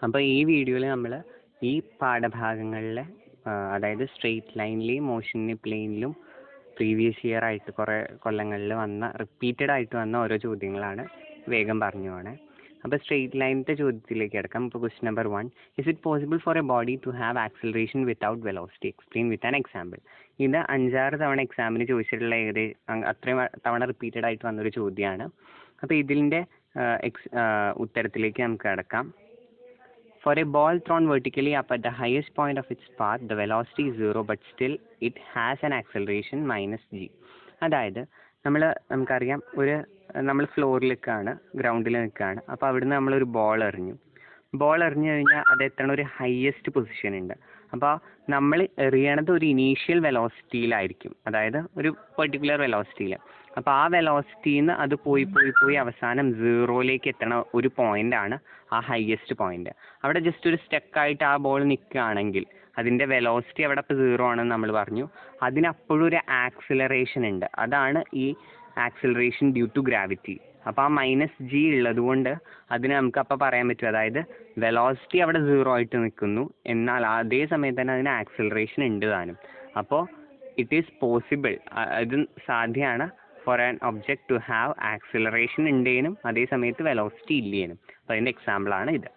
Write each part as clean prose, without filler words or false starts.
അപ്പോൾ ഈ വീഡിയോയിൽ നമ്മൾ ഈ പാഠഭാഗങ്ങളിലെ അതായത് സ്ട്രെയിറ്റ് ലൈനിലെയും മോഷനിലെ പ്ലെയിനിലും പ്രീവിയസ് ഇയർ ആയിട്ട് കുറേ കൊല്ലങ്ങളിൽ വന്ന റിപ്പീറ്റഡ് ആയിട്ട് വന്ന ഓരോ ചോദ്യങ്ങളാണ് വേഗം പറഞ്ഞു പോണേ. അപ്പോൾ സ്ട്രെയിറ്റ് ലൈനിൻ്റെ ചോദ്യത്തിലേക്ക് കിടക്കാം. ഇപ്പോൾ question number 1, is it possible for a body to have acceleration without velocity? Explain with an example. ഇത് 5-6 തവണ എക്സാമിന് ചോദിച്ചിട്ടുള്ള അത്രയും തവണ റിപ്പീറ്റഡ് ആയിട്ട് വന്നൊരു ചോദ്യമാണ്. അപ്പോൾ ഇതിൻ്റെ ഉത്തരത്തിലേക്ക് നമുക്ക് കിടക്കാം. For a ball thrown vertically up at the highest point of its path, the velocity is 0, but still it has an acceleration minus g. അതായത് നമുക്കറിയാം, നമ്മൾ ഫ്ലോറിൽ നിൽക്കുകയാണ്, ഗ്രൗണ്ടിൽ നിൽക്കുകയാണ്. അപ്പോൾ അവിടുന്ന് നമ്മളൊരു ബോൾ എറിഞ്ഞു കഴിഞ്ഞാൽ അത് എത്തണ ഒരു ഹയസ്റ്റ് പൊസിഷൻ ഉണ്ട്. അപ്പോൾ നമ്മൾ എറിയണത് ഒരു ഇനീഷ്യൽ വെലോസിറ്റിയിലായിരിക്കും, അതായത് ഒരു പെർട്ടിക്കുലർ വെലോസിറ്റിയിൽ. അപ്പോൾ ആ വെലോസിറ്റിയിൽ നിന്ന് അത് പോയി അവസാനം 0ലേക്ക് എത്തണ ഒരു പോയിൻ്റാണ് ആ ഹയസ്റ്റ് പോയിന്റ്. അവിടെ ജസ്റ്റ് ഒരു സ്റ്റക്കായിട്ട് ആ ബോൾ നിൽക്കുകയാണെങ്കിൽ അതിൻ്റെ വെലോസിറ്റി അവിടെ ഇപ്പോൾ 0 ആണെന്ന് നമ്മൾ പറഞ്ഞു. അതിനപ്പോഴും ഒരു ആക്സിലറേഷൻ ഉണ്ട്. അതാണ് ഈ ആക്സിലറേഷൻ ഡ്യൂ ടു ഗ്രാവിറ്റി. അപ്പോൾ ആ -g ഉള്ളത് കൊണ്ട് അതിന് നമുക്ക് അപ്പോൾ പറയാൻ പറ്റും, അതായത് വെലോസിറ്റി അവിടെ 0 ആയിട്ട് നിൽക്കുന്നു, എന്നാൽ അതേ സമയത്ത് തന്നെ അതിന് ആക്സിലറേഷൻ ഉണ്ട് താനും. അപ്പോൾ ഇറ്റ് ഈസ് പോസിബിൾ, ഇത് സാധ്യമാണ് for an object to have acceleration ഉണ്ടേനും അതേ സമയത്ത് വെലോസിറ്റി ഇല്ലേനും. അപ്പോൾ അതിൻ്റെ എക്സാമ്പിളാണ് ഇത്.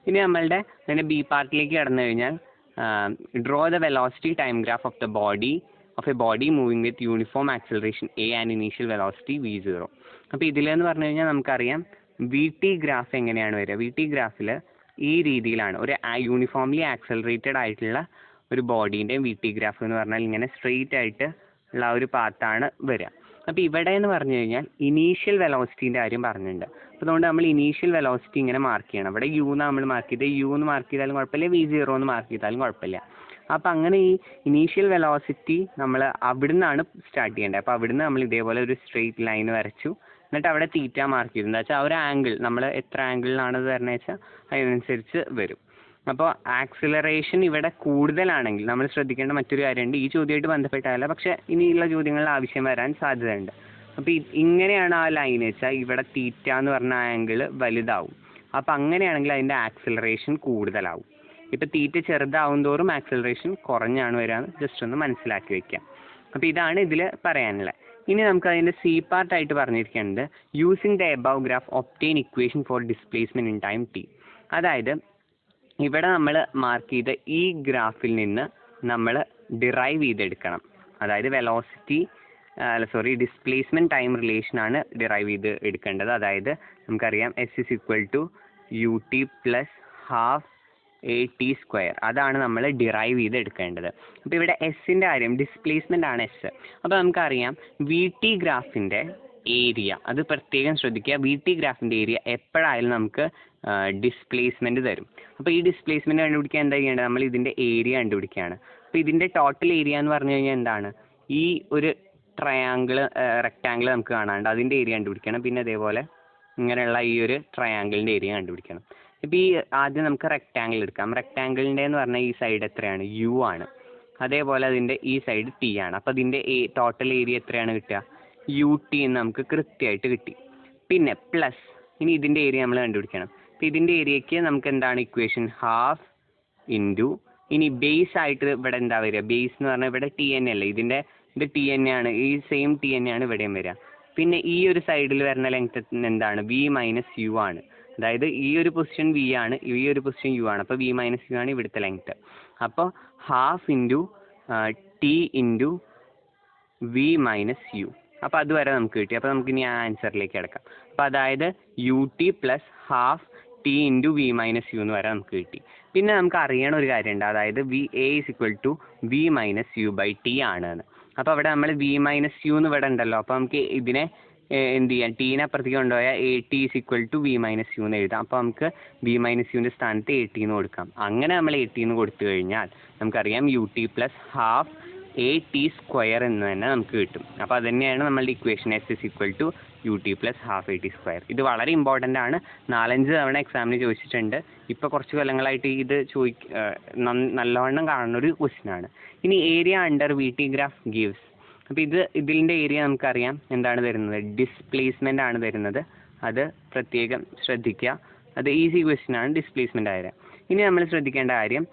ഇനി അതിൻ്റെ ബി പാർട്ടിലേക്ക് കടന്നു കഴിഞ്ഞാൽ draw the velocity time graph of A body moving with uniform acceleration A and initial velocity v0. അപ്പോൾ ഇതിലെന്ന് പറഞ്ഞു കഴിഞ്ഞാൽ നമുക്കറിയാം VT ഗ്രാഫ് എങ്ങനെയാണ് വരിക. VT ഗ്രാഫിൽ ഈ രീതിയിലാണ് ഒരു യൂണിഫോംലി ആക്സിലറേറ്റഡ് ആയിട്ടുള്ള ഒരു ബോഡീൻ്റെയും VT ഗ്രാഫ് എന്ന് പറഞ്ഞാൽ ഇങ്ങനെ സ്ട്രെയിറ്റ് ആയിട്ട് ഉള്ള ഒരു പാത്താണ് വരിക. അപ്പോൾ ഇവിടെ എന്ന് പറഞ്ഞു കഴിഞ്ഞാൽ ഇനീഷ്യൽ വെലോസിറ്റീൻ്റെ കാര്യം പറഞ്ഞിട്ടുണ്ട്. അപ്പോൾ അതുകൊണ്ട് നമ്മൾ ഇനീഷ്യൽ വെലോസിറ്റി ഇങ്ങനെ മാർക്ക് ചെയ്യണം. ഇവിടെ u എന്ന് നമ്മൾ മാർക്ക് ചെയ്ത് u എന്ന് മാർക്ക് ചെയ്താലും കുഴപ്പമില്ല, v0 എന്ന് മാർക്ക് ചെയ്താലും കുഴപ്പമില്ല. അപ്പോൾ അങ്ങനെ ഈ ഇനീഷ്യൽ വെലോസിറ്റി നമ്മൾ അവിടെ നിന്നാണ് സ്റ്റാർട്ട് ചെയ്യേണ്ടത്. അപ്പോൾ അവിടുന്ന് നമ്മൾ ഇതേപോലെ ഒരു സ്ട്രെയിറ്റ് ലൈൻ വരച്ചു, എന്നിട്ട് അവിടെ തീറ്റ മാർക്ക് ചെയ്തു. എന്താ വെച്ചാൽ ആ ഒരു ആംഗിൾ നമ്മൾ എത്ര ആംഗിളിലാണ് അത് വരണത് വെച്ചാൽ അതിനനുസരിച്ച് വരും. അപ്പോൾ ആക്സിലറേഷൻ ഇവിടെ കൂടുതലാണെങ്കിൽ നമ്മൾ ശ്രദ്ധിക്കേണ്ട മറ്റൊരു കാര്യമുണ്ട്, ഈ ചോദ്യമായിട്ട് ബന്ധപ്പെട്ടല്ല, പക്ഷേ ഇനിയുള്ള ചോദ്യങ്ങളിൽ ആവശ്യം വരാൻ സാധ്യതയുണ്ട്. അപ്പോൾ ഇങ്ങനെയാണ് ആ ലൈൻ വെച്ചാൽ ഇവിടെ തീറ്റ എന്ന് പറഞ്ഞ ആംഗിൾ വലുതാവും. അപ്പോൾ അങ്ങനെയാണെങ്കിൽ അതിൻ്റെ ആക്സിലറേഷൻ കൂടുതലാവും. ഇപ്പോൾ തീറ്റ ചെറുതാവും തോറും ആക്സിലറേഷൻ കുറഞ്ഞാണ് വരാമെന്ന് ജസ്റ്റ് ഒന്ന് മനസ്സിലാക്കി വയ്ക്കാം. അപ്പോൾ ഇതാണ് ഇതിൽ പറയാനുള്ളത്. ഇനി നമുക്ക് അതിൻ്റെ സി പാർട്ടായിട്ട് പറഞ്ഞിരിക്കുന്നത് using the above graph obtain equation for displacement in time t. അതായത് ഇവിടെ നമ്മൾ മാർക്ക് ചെയ്ത ഈ ഗ്രാഫിൽ നിന്ന് നമ്മൾ ഡിറൈവ് ചെയ്തെടുക്കണം. അതായത് ഡിസ്പ്ലേസ്മെൻറ്റ് ടൈം റിലേഷനാണ് ഡിറൈവ് ചെയ്ത് എടുക്കേണ്ടത്. അതായത് നമുക്കറിയാം s = ut + ½ at². അതാണ് നമ്മൾ ഡിറൈവ് ചെയ്ത് എടുക്കേണ്ടത്. അപ്പോൾ ഇവിടെ എസിൻ്റെ കാര്യം ഡിസ്പ്ലേസ്മെൻ്റ് ആണ് എസ്. അപ്പോൾ നമുക്കറിയാം VT ഗ്രാഫിൻ്റെ ഏരിയ, അത് പ്രത്യേകം ശ്രദ്ധിക്കുക, VT ഗ്രാഫിൻ്റെ ഏരിയ എപ്പോഴായാലും നമുക്ക് ഡിസ്പ്ലേസ്മെൻറ്റ് തരും. അപ്പോൾ ഈ ഡിസ്പ്ലേസ്മെൻറ്റ് കണ്ടുപിടിക്കാൻ എന്താ ചെയ്യേണ്ടത്, നമ്മൾ ഇതിൻ്റെ ഏരിയ കണ്ടുപിടിക്കുകയാണ്. അപ്പോൾ ഇതിൻ്റെ ടോട്ടൽ ഏരിയ എന്ന് പറഞ്ഞു കഴിഞ്ഞാൽ എന്താണ്, ഈ ഒരു റെക്റ്റാങ്കിൾ നമുക്ക് കാണാണ്ട് അതിൻ്റെ ഏരിയ കണ്ടുപിടിക്കണം. പിന്നെ അതേപോലെ ഇങ്ങനെയുള്ള ഈ ഒരു ട്രയാങ്കിളിൻ്റെ ഏരിയ കണ്ടുപിടിക്കണം. ഇപ്പോൾ ഈ ആദ്യം നമുക്ക് റെക്റ്റാങ്കിൾ എടുക്കാം. റെക്റ്റാങ്കിളിൻ്റെ എന്ന് പറഞ്ഞാൽ ഈ സൈഡ് എത്രയാണ്, u ആണ്. അതേപോലെ അതിൻ്റെ ഈ സൈഡ് t ആണ്. അപ്പോൾ അതിൻ്റെ ടോട്ടൽ ഏരിയ എത്രയാണ് കിട്ടുക, ut എന്ന് നമുക്ക് കൃത്യമായിട്ട് കിട്ടി. പിന്നെ പ്ലസ് ഇനി ഇതിൻ്റെ ഏരിയ നമ്മൾ കണ്ടുപിടിക്കണം. അപ്പോൾ ഇതിൻ്റെ ഏരിയയ്ക്ക് നമുക്ക് എന്താണ് ഇക്വേഷൻ, ½ ഇൻറ്റു ഇനി ബേസ് ആയിട്ട് ഇവിടെ എന്താ വരിക, ബേസ് എന്ന് പറഞ്ഞാൽ ഇവിടെ t തന്നെയല്ലേ, ഇത് t തന്നെയാണ്, ഈ സെയിം t തന്നെയാണ് ഇവിടെയും വരിക. പിന്നെ ഈ ഒരു സൈഡിൽ വരുന്ന ലെങ്ത് എന്താണ്, v - u ആണ്. അതായത് ഈ ഒരു പൊസിഷൻ v ആണ്, ഈ ഒരു പൊസിഷൻ u ആണ്. അപ്പോൾ v - u ആണ് ഇവിടുത്തെ ലെങ്ത്. അപ്പോൾ ½ into t into v - u. അപ്പോൾ അതുവരെ നമുക്ക് കിട്ടി. അപ്പോൾ നമുക്ക് ഇനി ആ ആൻസറിലേക്ക് കിടക്കാം. അപ്പോൾ അതായത് ut + ½ t into v - u എന്ന് വരെ നമുക്ക് കിട്ടി. പിന്നെ നമുക്ക് അറിയണ ഒരു കാര്യമുണ്ട്, അതായത് a = v - u/t ആണ് എന്ന്. അപ്പോൾ അവിടെ നമ്മൾ v - u എന്ന് ഇവിടെ ഉണ്ടല്ലോ, അപ്പോൾ നമുക്ക് ഇതിനെ എന്ത് ചെയ്യാം, ടീനെ അപ്പുറത്തേക്ക് കൊണ്ടുപോയാൽ at = v - u എന്ന് എഴുതാം. അപ്പോൾ നമുക്ക് v - uൻ്റെ സ്ഥാനത്ത് at എന്ന് കൊടുക്കാം. അങ്ങനെ നമ്മൾ at എന്ന് കൊടുത്തു കഴിഞ്ഞാൽ നമുക്കറിയാം ut + ½ at² എന്ന് തന്നെ നമുക്ക് കിട്ടും. അപ്പോൾ അത് തന്നെയാണ് നമ്മളുടെ ഇക്വേഷൻ, s = ut + ½ at². ഇത് വളരെ ഇമ്പോർട്ടൻ്റ് ആണ്, 4-5 തവണ എക്സാമിന് ചോദിച്ചിട്ടുണ്ട്. ഇപ്പോൾ കുറച്ച് കൊല്ലങ്ങളായിട്ട് ഇത് നല്ലവണ്ണം കാണുന്ന ഒരു ക്വസ്റ്റ്യനാണ്. ഇനി area under VT graph gives. അപ്പോൾ ഇതിൻ്റെ ഏരിയ നമുക്കറിയാം എന്താണ് തരുന്നത്, ഡിസ്പ്ലേസ്മെൻ്റ് ആണ് തരുന്നത്. അത് പ്രത്യേകം ശ്രദ്ധിക്കുക. അത് ഈസി ക്വസ്റ്റ്യൻ ആണ്, ഡിസ്പ്ലേസ്മെൻ്റ് ആയത്. ഇനി നമ്മൾ ശ്രദ്ധിക്കേണ്ട കാര്യം,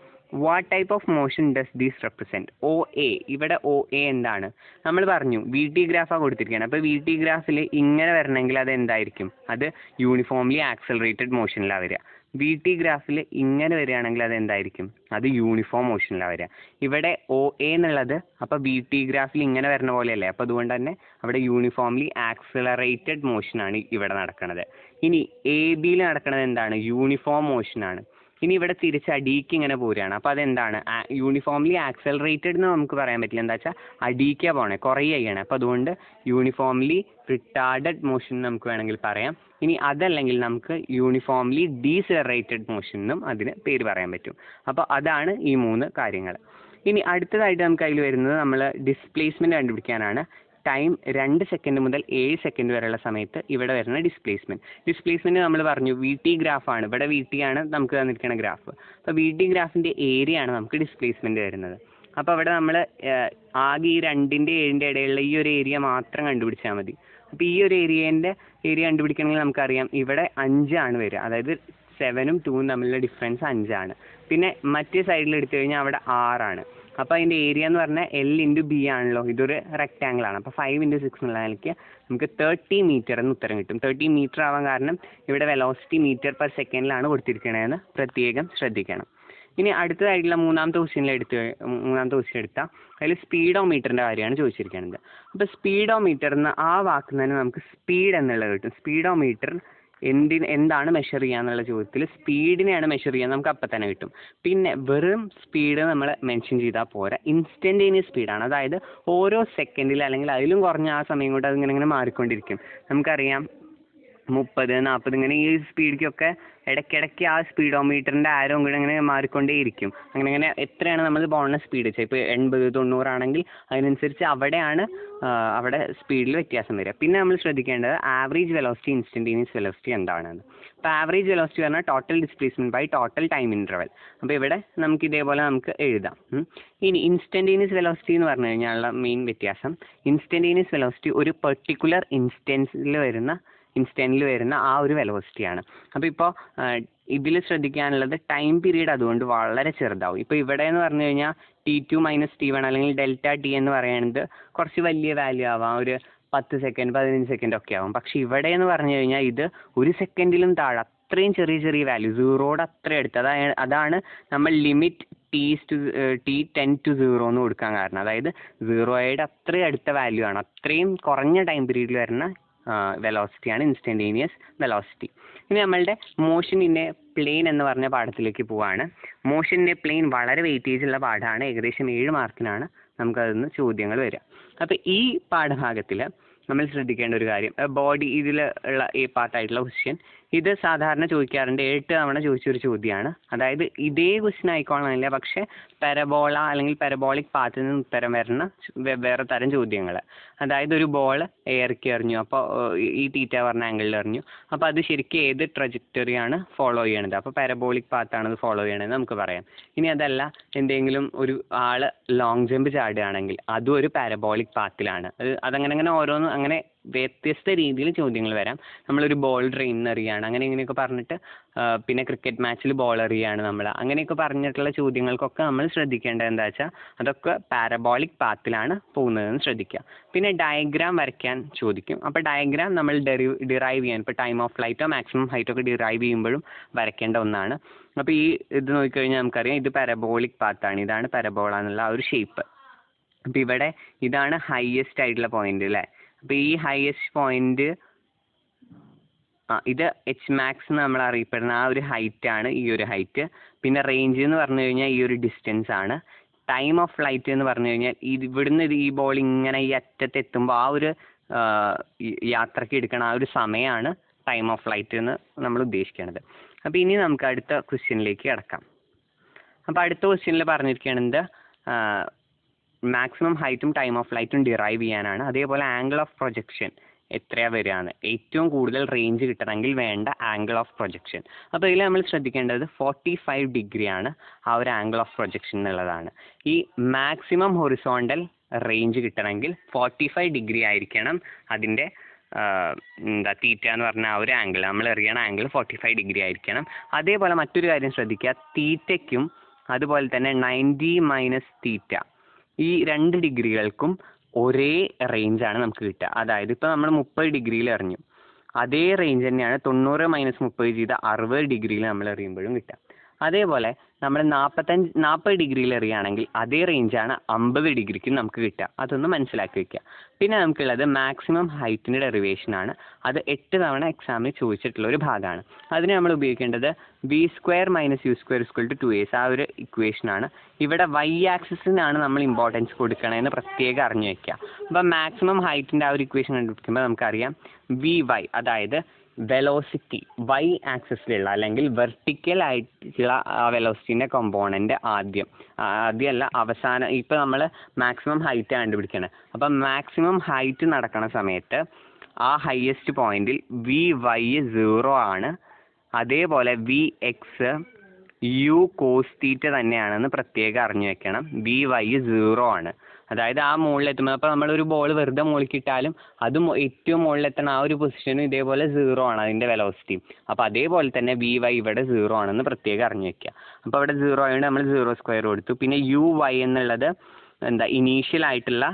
what type of motion does these represent? O A, ഇവിടെ ഒ എ എന്താണ്? നമ്മൾ പറഞ്ഞു വി ടി ഗ്രാഫാണ് കൊടുത്തിരിക്കുകയാണ്. അപ്പോൾ വി ടി ഗ്രാഫിൽ ഇങ്ങനെ വരണമെങ്കിൽ അത് എന്തായിരിക്കും? അത് യൂണിഫോംലി ആക്സലറേറ്റഡ് മോഷനിലാണ് വരിക. വി ടി ഗ്രാഫിൽ ഇങ്ങനെ വരികയാണെങ്കിൽ അത് എന്തായിരിക്കും? അത് യൂണിഫോം മോഷനിലാണ് വരിക. ഇവിടെ ഒ എ എന്നുള്ളത് അപ്പോൾ വി ടി ഗ്രാഫിൽ ഇങ്ങനെ വരുന്ന പോലെയല്ലേ, അപ്പോൾ അതുകൊണ്ട് തന്നെ അവിടെ യൂണിഫോംലി ആക്സലറേറ്റഡ് മോഷനാണ് ഇവിടെ നടക്കുന്നത്. ഇനി എ ബിയിൽ നടക്കുന്നത് എന്താണ്? യൂണിഫോം മോഷനാണ്. ഇനി ഇവിടെ തിരിച്ച് അടിക്ക് ഇങ്ങനെ പോരുകയാണ്. അപ്പോൾ അതെന്താണ്? യൂണിഫോംലി ആക്സലറേറ്റഡ് എന്ന് നമുക്ക് പറയാൻ പറ്റില്ല. എന്താ വെച്ചാൽ അടിക്കാണ് പോകണേ, കുറേ ചെയ്യണം. അപ്പോൾ അതുകൊണ്ട് യൂണിഫോംലി റിട്ടാർഡഡ് മോഷൻ നമുക്ക് വേണമെങ്കിൽ പറയാം. ഇനി അതല്ലെങ്കിൽ നമുക്ക് യൂണിഫോംലി ഡീസലറേറ്റഡ് മോഷൻ എന്നും അതിന് പേര് പറയാൻ പറ്റും. അപ്പോൾ അതാണ് ഈ 3 കാര്യങ്ങൾ. ഇനി അടുത്തതായിട്ട് നമുക്ക് അതിൽ വരുന്നത് നമ്മൾ ഡിസ്പ്ലേസ്മെൻറ്റ് കണ്ടുപിടിക്കാനാണ്. ടൈം 2 സെക്കൻഡ് മുതൽ 7 സെക്കൻഡ് വരെയുള്ള സമയത്ത് ഇവിടെ വരുന്ന ഡിസ്പ്ലേസ്മെൻറ്റ് നമ്മൾ പറഞ്ഞു വി ടി ഗ്രാഫാണ്. ഇവിടെ വി ടി ആണ് നമുക്ക് തന്നിരിക്കുന്ന ഗ്രാഫ്. അപ്പോൾ വി ടി ഗ്രാഫിൻ്റെ ഏരിയ ആണ് നമുക്ക് ഡിസ്പ്ലേസ്മെൻറ്റ് വരുന്നത്. അപ്പോൾ അവിടെ നമ്മൾ ആകെ ഈ 2ൻ്റെ 7ൻ്റെ ഇടയിലുള്ള ഈ ഒരു ഏരിയ മാത്രം കണ്ടുപിടിച്ചാൽ മതി. അപ്പോൾ ഈ ഒരു ഏരിയ കണ്ടുപിടിക്കണമെങ്കിൽ നമുക്കറിയാം ഇവിടെ 5 ആണ് വരിക. അതായത് 7ഉം 2ഉം തമ്മിലുള്ള ഡിഫറൻസ് 5 ആണ്. പിന്നെ മറ്റേ സൈഡിൽ എടുത്തു കഴിഞ്ഞാൽ അവിടെ 6 ആണ്. അപ്പോൾ അതിൻ്റെ ഏരിയ എന്ന് പറഞ്ഞാൽ L ഇൻറ്റു ബി ആണല്ലോ, ഇതൊരു റെക്റ്റാങ്കിൾ ആണ്. അപ്പോൾ 5 × 6 എന്നുള്ള നിലയ്ക്ക് നമുക്ക് 30 മീറ്റർ എന്ന് ഉത്തരം കിട്ടും. 30 മീറ്റർ ആവാൻ കാരണം ഇവിടെ വെലോസിറ്റി മീറ്റർ പെർ സെക്കൻഡിലാണ് കൊടുത്തിരിക്കണതെന്ന് പ്രത്യേകം ശ്രദ്ധിക്കണം. ഇനി അടുത്തതായിട്ടുള്ള മൂന്നാമത്തെ ക്വസ്റ്റ്യൻ എടുത്താൽ അതിൽ സ്പീഡോമീറ്ററിൻ്റെ കാര്യമാണ് ചോദിച്ചിരിക്കുന്നത്. അപ്പോൾ സ്പീഡോമീറ്റർ എന്ന ആ വാക്കിൽ തന്നെ നമുക്ക് സ്പീഡ് എന്നുള്ളത് കിട്ടും. സ്പീഡോമീറ്റർ എന്താണ് മെഷർ ചെയ്യുക എന്നുള്ള ചോദ്യത്തിൽ സ്പീഡിനെയാണ് മെഷർ ചെയ്യുക, നമുക്ക് അപ്പം തന്നെ കിട്ടും. പിന്നെ വെറും സ്പീഡ് നമ്മൾ മെൻഷൻ ചെയ്താൽ പോരാ, ഇൻസ്റ്റൻറ്റേനിയസ് സ്പീഡാണ്. അതായത് ഓരോ സെക്കൻഡിൽ അല്ലെങ്കിൽ അതിലും കുറഞ്ഞ ആ സമയം കൊണ്ട് അതിങ്ങനെ മാറിക്കൊണ്ടിരിക്കും. നമുക്കറിയാം 30, 40 ഇങ്ങനെ ഈ സ്പീഡിലേക്കൊക്കെ ഇടയ്ക്കിടയ്ക്ക് ആ സ്പീഡോമീറ്ററിൻ്റെ ആരോ ഇങ്ങനെ മാറിക്കൊണ്ടേയിരിക്കും. അങ്ങനെ എത്രയാണ് നമ്മൾ പോകുന്ന സ്പീഡ് വെച്ചാൽ ഇപ്പോൾ 80, 90 ആണെങ്കിൽ അതിനനുസരിച്ച് അവിടെ സ്പീഡിൽ വ്യത്യാസം വരിക. പിന്നെ നമ്മൾ ശ്രദ്ധിക്കേണ്ടത് ആവറേജ് വെലോസിറ്റി, ഇൻസ്റ്റൻറ്റേനിയസ് വെലോസിറ്റി എന്താണെന്ന്. അപ്പോൾ ആവറേജ് വെലോസിറ്റി പറഞ്ഞാൽ total displacement by total time interval. അപ്പോൾ ഇവിടെ നമുക്ക് ഇതേപോലെ നമുക്ക് എഴുതാം. ഇനി ഇൻസ്റ്റൻറ്റേനിയസ് വെലോസിറ്റി എന്ന് പറഞ്ഞു കഴിഞ്ഞാലുള്ള മെയിൻ വ്യത്യാസം, ഇൻസ്റ്റൻറ്റേനിയസ് വെലോസിറ്റി ഒരു പെർട്ടിക്കുലർ ഇൻസ്റ്റൻറ്റിൽ വരുന്ന ആ ഒരു വെലോസിറ്റിയാണ്. അപ്പോൾ ഇപ്പോൾ ഇതിൽ ശ്രദ്ധിക്കാനുള്ളത് ടൈം പീരീഡ് അതുകൊണ്ട് വളരെ ചെറുതാവും. ഇപ്പോൾ ഇവിടെ എന്ന് പറഞ്ഞു കഴിഞ്ഞാൽ T2 - T1 അല്ലെങ്കിൽ ഡെൽറ്റ ടി എന്ന് പറയുന്നത് കുറച്ച് വലിയ വാല്യൂ ആവാം, ഒരു 10 സെക്കൻഡ് 15 സെക്കൻഡ് ഒക്കെ ആവും. പക്ഷെ ഇവിടെ എന്ന് പറഞ്ഞു കഴിഞ്ഞാൽ ഇത് 1 സെക്കൻഡിലും താഴെ അത്രയും ചെറിയ വാല്യൂ, സീറോയുടെ അത്രയും അടുത്ത്. അതാണ് നമ്മൾ ലിമിറ്റ് T10 to 0 എന്ന് കൊടുക്കാൻ കാരണം. അതായത് 0യുടെ അത്രയും അടുത്ത വാല്യൂ ആണ്, അത്രയും കുറഞ്ഞ ടൈം പീരീഡിൽ വരുന്ന വെലോസിറ്റിയാണ് ഇൻസ്റ്റൻറ്റേനിയസ് വെലോസിറ്റി. ഇനി നമ്മളുടെ മോഷൻ ഇൻ എ പ്ലെയിൻ എന്ന് പറഞ്ഞ പാഠത്തിലേക്ക് പോവാണ്. മോഷൻ ഇൻ എ പ്ലെയിൻ വളരെ വെയിറ്റേജ് ഉള്ള പാഠമാണ്. ഏകദേശം 7 മാർക്കിനാണ് നമുക്കതിൽ നിന്ന് ചോദ്യങ്ങൾ വരിക. അപ്പോൾ ഈ പാഠഭാഗത്തിൽ നമ്മൾ ശ്രദ്ധിക്കേണ്ട ഒരു കാര്യം, ബോഡി ഇതിൽ ഉള്ള ഈ പാർട്ടായിട്ടുള്ള ക്വസ്റ്റ്യൻ ഇത് സാധാരണ ചോദിക്കാറുണ്ട്, 8 തവണ ചോദിച്ചൊരു ചോദ്യമാണ്. അതായത് ഇതേ ക്വസ്റ്റ്യൻ ആയിക്കോളണമെന്നില്ല, പക്ഷേ പരബോള അല്ലെങ്കിൽ പരബോളിക് പാത്തിൽ നിന്ന് ഉത്തരം വരുന്ന വേറെ തരം ചോദ്യങ്ങൾ. അതായത് ഒരു ബോൾ എയർക്ക് എറിഞ്ഞു, അപ്പോൾ ഈ തീറ്റ പറഞ്ഞ ആംഗിളിൽ എറിഞ്ഞു, അപ്പോൾ അത് ശരിക്കും ഏത് ട്രജക്ടറിയാണ് ഫോളോ ചെയ്യണത്? അപ്പോൾ പാരബോളിക് പാത്താണ് അത് ഫോളോ ചെയ്യണമെന്ന് നമുക്ക് പറയാം. ഇനി അതല്ല, എന്തെങ്കിലും ഒരു ആൾ ലോങ് ജമ്പ് ചാടുകയാണെങ്കിൽ അതും ഒരു പാരബോളിക് പാത്തിലാണ്. അതങ്ങനെ ഓരോന്നും അങ്ങനെ വ്യത്യസ്ത രീതിയിൽ ചോദ്യങ്ങൾ വരാം. നമ്മളൊരു ബോൾ ട്രെയിൻ എറിയാണ്, ഇങ്ങനെയൊക്കെ പറഞ്ഞിട്ട്, പിന്നെ ക്രിക്കറ്റ് മാച്ചിൽ ബോൾ എറിയാണ് നമ്മൾ, അങ്ങനെയൊക്കെ പറഞ്ഞിട്ടുള്ള ചോദ്യങ്ങൾക്കൊക്കെ നമ്മൾ ശ്രദ്ധിക്കേണ്ടത് എന്താ വെച്ചാൽ അതൊക്കെ പാരബോളിക് പാത്തിലാണ് പോകുന്നതെന്ന് ശ്രദ്ധിക്കുക. പിന്നെ ഡയഗ്രാം വരയ്ക്കാൻ ചോദിക്കും. അപ്പോൾ ഡയഗ്രാം നമ്മൾ ഡിറൈവ് ചെയ്യാൻ, ഇപ്പോൾ ടൈം ഓഫ് ഫ്ലൈറ്റോ മാക്സിമം ഹൈറ്റോ ഒക്കെ ഡിറൈവ് ചെയ്യുമ്പോഴും വരയ്ക്കേണ്ട ഒന്നാണ്. അപ്പോൾ ഈ ഇത് നോക്കിക്കഴിഞ്ഞാൽ നമുക്കറിയാം ഇത് പാരബോളിക് പാത്താണ്, ഇതാണ് പരബോള എന്നുള്ള ആ ഒരു ഷേപ്പ്. അപ്പോൾ ഇവിടെ ഇതാണ് ഹയസ്റ്റ് ആയിട്ടുള്ള പോയിന്റ് അല്ലേ. അപ്പോൾ ഈ ഹയസ്റ്റ് പോയിന്റ് ഇത് എച്ച് മാക്സ് എന്ന് നമ്മൾ അറിയപ്പെടുന്ന ആ ഒരു ഹൈറ്റാണ്, ഈ ഒരു ഹൈറ്റ്. പിന്നെ റേഞ്ച് എന്ന് പറഞ്ഞു കഴിഞ്ഞാൽ ഈ ഒരു ഡിസ്റ്റൻസ് ആണ്. ടൈം ഓഫ് ഫ്ലൈറ്റ് എന്ന് പറഞ്ഞു കഴിഞ്ഞാൽ ഇവിടുന്ന് ഈ ബോൾ ഇങ്ങനെ ഈ അറ്റത്ത് എത്തുമ്പോൾ ആ ഒരു യാത്രയ്ക്ക് എടുക്കണ ആ ഒരു സമയമാണ് ടൈം ഓഫ് ഫ്ലൈറ്റ് എന്ന് നമ്മൾ ഉദ്ദേശിക്കുന്നത്. അപ്പോൾ ഇനി നമുക്ക് അടുത്ത ക്വസ്റ്റ്യനിലേക്ക് കിടക്കാം. അപ്പോൾ അടുത്ത ക്വസ്റ്റ്യനിൽ പറഞ്ഞിരിക്കുന്നത് മാക്സിമം ഹൈറ്റും ടൈം ഓഫ് ഫ്ലൈറ്റും ഡിറൈവ് ചെയ്യാനാണ്. അതേപോലെ ആംഗിൾ ഓഫ് പ്രൊജക്ഷൻ എത്രയാണ് വരികയാണ്, ഏറ്റവും കൂടുതൽ റേഞ്ച് കിട്ടണമെങ്കിൽ വേണ്ട ആംഗിൾ ഓഫ് പ്രൊജക്ഷൻ. അപ്പോൾ ഇതിൽ നമ്മൾ ശ്രദ്ധിക്കേണ്ടത് 45 ഡിഗ്രിയാണ് ആ ഒരു ആംഗിൾ ഓഫ് പ്രൊജക്ഷൻ എന്നുള്ളതാണ്. ഈ മാക്സിമം ഹൊറിസോണ്ടൽ റേഞ്ച് കിട്ടണമെങ്കിൽ 45 ഡിഗ്രി ആയിരിക്കണം അതിൻ്റെ എന്താ തീറ്റ എന്ന് പറഞ്ഞ ആ ഒരു ആംഗിൾ, നമ്മൾ എറിയണ ആംഗിൾ 45 ഡിഗ്രി ആയിരിക്കണം. അതേപോലെ മറ്റൊരു കാര്യം ശ്രദ്ധിക്കുക, തീറ്റയ്ക്കും അതുപോലെ തന്നെ 90 മൈനസ് തീറ്റ ഈ 2 ഡിഗ്രികൾക്കും ഒരേ റേഞ്ചാണ് നമുക്ക് കിട്ടുക. അതായത് ഇപ്പോൾ നമ്മൾ 30 ഡിഗ്രിയിൽ എറിഞ്ഞു, അതേ റേഞ്ച് തന്നെയാണ് 90 മൈനസ് 30 ചെയ്ത 60 ഡിഗ്രിയിൽ നമ്മൾ എറിയുമ്പോഴും കിട്ടുക. അതേപോലെ നമ്മൾ 40 ഡിഗ്രിയിൽ എറിയുകയാണെങ്കിൽ അതേ റേഞ്ചാണ് 50 ഡിഗ്രിക്ക് നമുക്ക് കിട്ടുക. അതൊന്ന് മനസ്സിലാക്കി വെക്കുക. പിന്നെ നമുക്കുള്ളത് മാക്സിമം ഹൈറ്റിൻ്റെ ഡെറിവേഷനാണ്. അത് 8 തവണ എക്സാമിൽ ചോദിച്ചിട്ടുള്ള ഒരു ഭാഗമാണ്. അതിന് നമ്മൾ ഉപയോഗിക്കേണ്ടത് v² മൈനസ് u² = 2a, ആ ഒരു ഇക്വേഷനാണ്. ഇവിടെ y ആക്സിസിനാണ് നമ്മൾ ഇമ്പോർട്ടൻസ് കൊടുക്കണമെന്ന് പ്രത്യേകം അറിഞ്ഞു വെക്കുക. അപ്പോൾ മാക്സിമം ഹൈറ്റിൻ്റെ ആ ഒരു ഇക്വേഷൻ കണ്ടുപിടിക്കുമ്പോൾ നമുക്കറിയാം vy, അതായത് വെലോസിറ്റി y ആക്സിസിലുള്ള അല്ലെങ്കിൽ വെർട്ടിക്കൽ ആയിട്ടുള്ള ആ വെലോസിറ്റിൻ്റെ കോമ്പോണൻ്റ് ആദ്യമല്ല അവസാനം. ഇപ്പോൾ നമ്മൾ മാക്സിമം ഹൈറ്റ് കണ്ടുപിടിക്കണം. അപ്പം മാക്സിമം ഹൈറ്റ് നടക്കുന്ന സമയത്ത് ആ ഹയസ്റ്റ് പോയിന്റിൽ vy 0 ആണ്. അതേപോലെ vx u കോസ് തീറ്റ തന്നെയാണെന്ന് പ്രത്യേകം അറിഞ്ഞു വെക്കണം. vy 0 ആണ്. അതായത് ആ മുകളിലെത്തുമ്പോൾ, അപ്പോൾ നമ്മളൊരു ബോൾ വെറുതെ മുകളിലിട്ടാലും അത് ഏറ്റവും മുകളിലെത്തണം ആ ഒരു പൊസിഷനും ഇതേപോലെ 0 ആണ് അതിൻ്റെ വെലോസിറ്റി. അപ്പോൾ അതേപോലെ തന്നെ vy ഇവിടെ 0 ആണെന്ന് പ്രത്യേകം അറിഞ്ഞു വെക്കുക. അപ്പോൾ അവിടെ 0 ആയതുകൊണ്ട് നമ്മൾ 0² കൊടുത്തു. പിന്നെ uy എന്നുള്ളത് എന്താ ഇനീഷ്യൽ ആയിട്ടുള്ള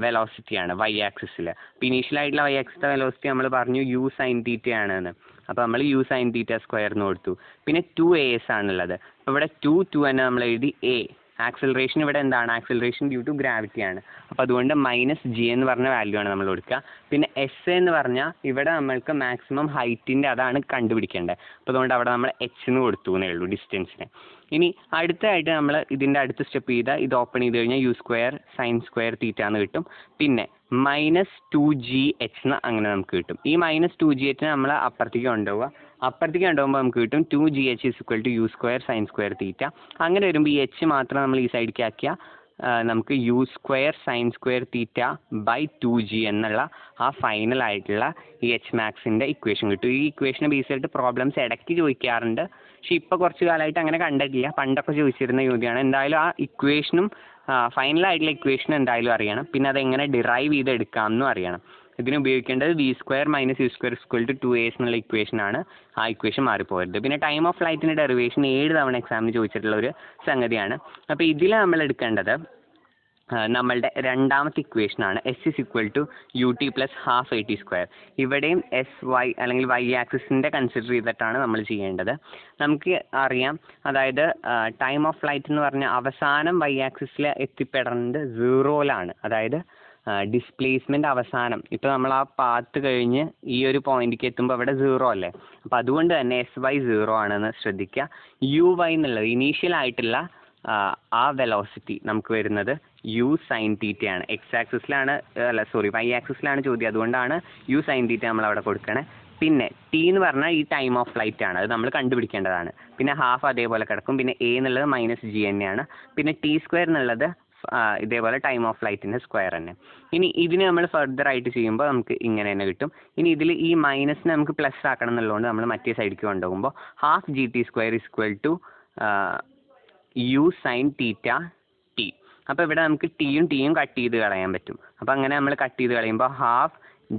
വെലോസിറ്റിയാണ് y ആക്സിസിൽ. അപ്പോൾ ഇനീഷ്യൽ ആയിട്ടുള്ള y ആക്സിസിലെ വെലോസിറ്റി നമ്മൾ പറഞ്ഞു u സൈൻ തീറ്റ ആണെന്ന്. അപ്പോൾ നമ്മൾ u സൈൻ തീറ്റ സ്ക്വയറിന് കൊടുത്തു. പിന്നെ 2as ആണുള്ളത്. അപ്പോൾ ഇവിടെ 2 തന്നെ നമ്മൾ എഴുതി a. ആക്സിലറേഷൻ ഇവിടെ എന്താണ്? ആക്സിലറേഷൻ ഡ്യൂ ടു ഗ്രാവിറ്റി ആണ്. അപ്പോൾ അതുകൊണ്ട് -g എന്ന് പറഞ്ഞ വാല്യൂ ആണ് നമ്മൾ കൊടുക്കുക. പിന്നെ s എന്ന് പറഞ്ഞാൽ ഇവിടെ നമ്മൾക്ക് മാക്സിമം ഹൈറ്റിൻ്റെ അതാണ് കണ്ടുപിടിക്കേണ്ടത്. അപ്പോൾ അതുകൊണ്ട് അവിടെ നമ്മൾ h എന്ന് കൊടുത്തു എന്നേ ഉള്ളൂ ഡിസ്റ്റൻസിന്. ഇനി അടുത്തായിട്ട് നമ്മൾ ഇതിൻ്റെ അടുത്ത സ്റ്റെപ്പ് ചെയ്താൽ ഇത് ഓപ്പൺ ചെയ്ത് കഴിഞ്ഞാൽ u² sin² തീറ്റ എന്ന് കിട്ടും. പിന്നെ -2gh എന്ന് അങ്ങനെ നമുക്ക് കിട്ടും. ഈ -2gh നമ്മൾ അപ്പുറത്തേക്ക് കൊണ്ടുപോകുക. അപ്പുറത്തേക്ക് കൊണ്ടുപോകുമ്പോൾ നമുക്ക് കിട്ടും 2gh = u² sin² തീറ്റ. അങ്ങനെ വരുമ്പോൾ ഈ h മാത്രം നമ്മൾ ഈ സൈഡിലേക്ക് ആക്കിയാൽ നമുക്ക് u² sin² theta by 2g എന്നുള്ള ആ ഫൈനൽ ആയിട്ടുള്ള ഈ h മാക്സിൻ്റെ ഇക്വേഷൻ കിട്ടും. ഈ ഇക്വേഷനെ ബേസ് ചെയ്തിട്ട് പ്രോബ്ലംസ് ഇടയ്ക്ക് ചോദിക്കാറുണ്ട്. പക്ഷെ ഇപ്പോൾ കുറച്ച് കാലമായിട്ട് അങ്ങനെ കണ്ടിട്ടില്ല. പണ്ടൊക്കെ ചോദിച്ചിരുന്ന ചോദ്യമാണ്. എന്തായാലും ആ ഇക്വേഷനും ഫൈനലായിട്ടുള്ള ഇക്വേഷൻ എന്തായാലും അറിയണം. പിന്നെ അതെങ്ങനെ ഡിറൈവ് ചെയ്തെടുക്കാമെന്നും അറിയണം. ഇതിന് ഉപയോഗിക്കേണ്ടത് v² മൈനസ് u² = 2as എന്നുള്ള ഇക്വേഷനാണ്. ആ ഇക്വേഷൻ മാറിപ്പോയത്. പിന്നെ ടൈം ഓഫ് ഫ്ലൈറ്റിൻ്റെ ഡെറിവേഷൻ 7 തവണ എക്സാമിന് ചോദിച്ചിട്ടുള്ള ഒരു സംഗതിയാണ്. അപ്പോൾ ഇതിൽ നമ്മൾ എടുക്കേണ്ടത് നമ്മളുടെ രണ്ടാമത്തെ ഇക്വേഷനാണ് s = ut + ½ at². ഇവിടെയും sy അല്ലെങ്കിൽ y ആക്സിസിൻ്റെ കൺസിഡർ ചെയ്തിട്ടാണ് നമ്മൾ ചെയ്യേണ്ടത്. നമുക്ക് അറിയാം, അതായത് ടൈം ഓഫ് ഫ്ലൈറ്റ് എന്ന് പറഞ്ഞാൽ അവസാനം y ആക്സിസിൽ എത്തിപ്പെടുന്നത് 0-ലാണ്. അതായത് ഡിസ്പ്ലേസ്മെൻറ്റ് അവസാനം ഇപ്പോൾ നമ്മൾ ആ പാത്ത് കഴിഞ്ഞ് ഈ ഒരു പോയിന്റിലേക്ക് എത്തുമ്പോൾ അവിടെ 0 അല്ലേ. അപ്പോൾ അതുകൊണ്ട് തന്നെ sy 0 ആണെന്ന് ശ്രദ്ധിക്കുക. uy എന്നുള്ളത് ഇനീഷ്യൽ ആയിട്ടുള്ള ആ വെലോസിറ്റി നമുക്ക് വരുന്നത് u സൈൻ തീറ്റയാണ്. y ആക്സിസിലാണ് ചോദ്യം. അതുകൊണ്ടാണ് u സൈൻ തീറ്റ നമ്മൾ അവിടെ കൊടുക്കണേ. പിന്നെ t എന്ന് പറഞ്ഞാൽ ഈ ടൈം ഓഫ് ഫ്ലൈറ്റ് ആണ്. അത് നമ്മൾ കണ്ടുപിടിക്കേണ്ടതാണ്. പിന്നെ ഹാഫ് അതേപോലെ കിടക്കും. പിന്നെ a എന്നുള്ളത് -g തന്നെയാണ്. പിന്നെ t² എന്നുള്ളത് ഇതേപോലെ ടൈം ഓഫ് ഫ്ലൈറ്റിൻ്റെ സ്ക്വയർ തന്നെ. ഇനി ഇതിന് നമ്മൾ ഫർദർ ആയിട്ട് ചെയ്യുമ്പോൾ നമുക്ക് ഇങ്ങനെ തന്നെ കിട്ടും. ഇനി ഇതിൽ ഈ മൈനസിനെ നമുക്ക് പ്ലസ് ആക്കണം എന്നുള്ളതുകൊണ്ട് നമ്മൾ മറ്റേ സൈഡിലേക്ക് കൊണ്ടുപോകുമ്പോൾ ½ u സൈൻ തീറ്റ t. അപ്പോൾ ഇവിടെ നമുക്ക് ടിയും കട്ട് ചെയ്ത് കളയാൻ പറ്റും. അപ്പോൾ അങ്ങനെ നമ്മൾ കട്ട് ചെയ്ത് കളയുമ്പോൾ ½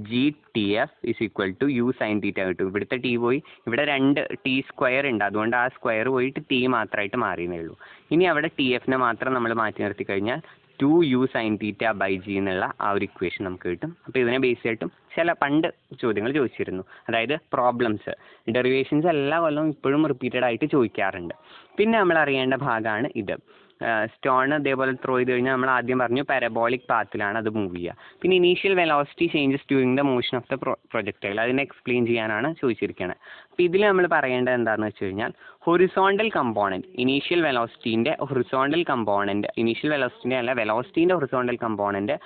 GTF = u സൈൻ തീറ്റ കിട്ടും. ഇവിടുത്തെ ടി പോയി ഇവിടെ 2 t² ഉണ്ട്. അതുകൊണ്ട് ആ സ്ക്വയർ പോയിട്ട് t മാത്രമായിട്ട് മാറിയെന്നേ ഉള്ളൂ. ഇനി അവിടെ TFനെ മാത്രം നമ്മൾ മാറ്റി നിർത്തി കഴിഞ്ഞാൽ 2u sine theta by g എന്നുള്ള ആ ഒരു ഇക്വേഷൻ നമുക്ക് കിട്ടും. അപ്പോൾ ഇതിനെ ബേസ് ചെയ്തിട്ടും ചില പണ്ട് ചോദ്യങ്ങൾ ചോദിച്ചിരുന്നു. അതായത് പ്രോബ്ലംസ് ഡെറിവേഷൻസ് എല്ലാ കൊല്ലവും ഇപ്പോഴും റിപ്പീറ്റഡ് ആയിട്ട് ചോദിക്കാറുണ്ട്. പിന്നെ നമ്മൾ അറിയേണ്ട ഭാഗമാണ് ഇത്. സ്റ്റോൺ ഇതേപോലെ ത്രോ ചെയ്ത് കഴിഞ്ഞാൽ നമ്മൾ ആദ്യം പറഞ്ഞു പാരബോളിക് പാത്തിലാണ് അത് മൂവ് ചെയ്യുക. പിന്നെ initial velocity changes during the motion of the projectile അതിനെ എക്സ്പ്ലെയിൻ ചെയ്യാനാണ് ചോദിച്ചിരിക്കുന്നത്. അപ്പോൾ ഇതിൽ നമ്മൾ പറയേണ്ടത് എന്താണെന്ന് വെച്ച് കഴിഞ്ഞാൽ ഹൊറിസോണ്ടൽ കമ്പോണൻറ്റ്, ഇനീഷ്യൽ വെലോസിറ്റീൻ്റെ ഹൊറിസോണ്ടൽ കമ്പോണൻറ്റ്, ഇനീഷ്യൽ വെലോസിറ്റീൻ്റെ അല്ല വെലോസിറ്റീൻ്റെ ഹൊറിസോണ്ടൽ കമ്പോണൻറ്റ്